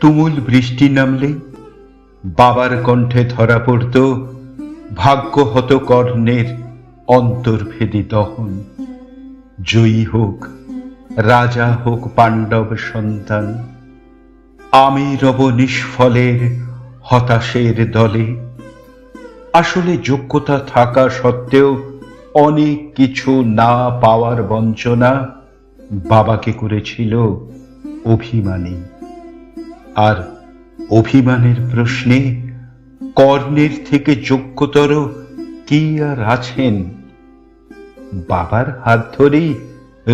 তুমুল বৃষ্টি নামলে বাবার কণ্ঠে ধরা পড়ত ভাগ্য হত কর্ণের অন্তর্ভেদী দহন। জয়ী হোক, রাজা হোক পাণ্ডব সন্তান, আমি রব নিষ্ফলের হতাশের দলে। আসলে যোগ্যতা থাকা সত্ত্বেও অনেক কিছু না পাওয়ার বঞ্চনা বাবাকে করেছিল অভিমানী। আর অভিমানের প্রশ্নে কর্ণের থেকে যোগ্যতর কি আর আছেন? বাবার হাত ধরেই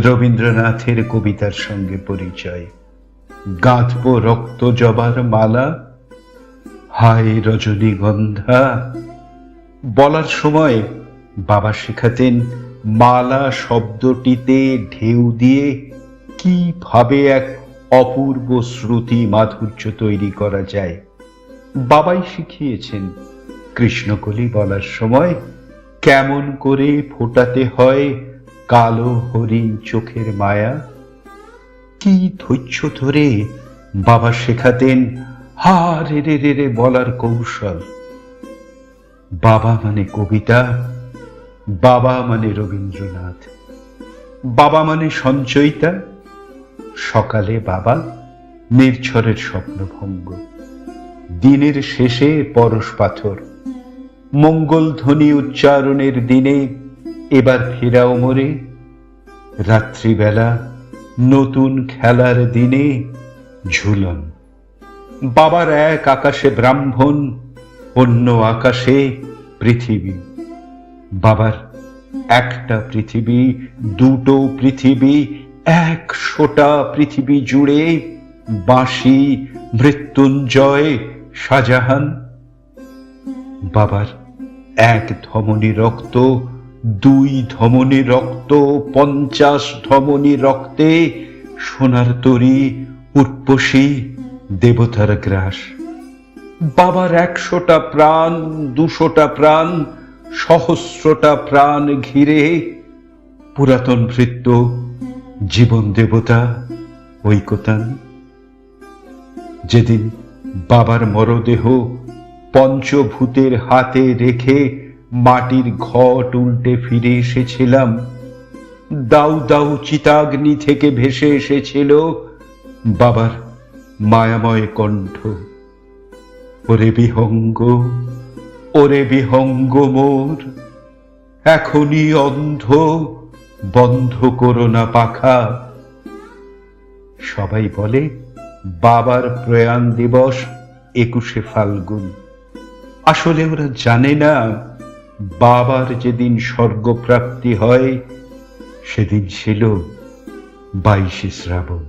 রবীন্দ্রনাথের কবিতার সঙ্গে পরিচয়। গাঁথব রক্ত জবার মালা, হায় রজনীগন্ধা বলার সময় বাবা শেখাতেন মালা শব্দটিতে ঢেউ দিয়ে কিভাবে এক অপূর্ব শ্রুতি মাধুর্য তৈরি করা যায়। বাবাই শিখিয়েছেন কৃষ্ণকলি বলার সময় কেমন করে ফোটাতে হয় কালো হরিণ চোখের মায়া। কি ধৈর্য ধরে বাবা শেখাতেন হা রে রে রে রে বলার কৌশল। বাবা মানে কবিতা, বাবা মানে রবীন্দ্রনাথ, বাবা মানে সঞ্চয়িতা। সকালে বাবা নির্ঝরের স্বপ্নভঙ্গ, দিনের শেষে পরশ পাথর, মঙ্গল ধ্বনি উচ্চারণের দিনে এবার ফেরাও মোরে, রাত্রিবেলা নতুন খেলার দিনে ঝুলন। বাবার এক আকাশে ব্রাহ্মণ, অন্য আকাশে পৃথিবী। বাবার একটা পৃথিবী, দুটো পৃথিবী, 100টা পৃথিবী জুড়ে বাঁশি, মৃত্যুঞ্জয়, শাহজাহান। বাবার 1 ধমনী রক্ত, 2 ধমনী রক্ত, 50 ধমনী রক্তে সোনার তরী, উর্বশী, দেবতার গ্রাস। বাবার 100টা প্রাণ, 200টা প্রাণ, সহস্রটা প্রাণ ঘিরে পুরাতন ভৃত্য, জীবন দেবতা, ঐকতান। যেদিন বাবার মরদেহ পঞ্চভূতের হাতে রেখে মাটির ঘট উল্টে ফিরে এসেছিলাম, দাউ দাউ চিতাগ্নি থেকে ভেসে এসেছিল বাবার মায়াময় কণ্ঠ, ওরে বিহঙ্গ, ওরে বিহঙ্গ মোর, এখনই অন্ধ, বন্ধ করো না পাখা। সবাই বলে বাবার প্রয়াণ দিবস 21শে ফাল্গুন। আসলে ওরা জানে না বাবার যেদিন স্বর্গপ্রাপ্তি হয় সেদিন ছিল 22শে শ্রাবণ।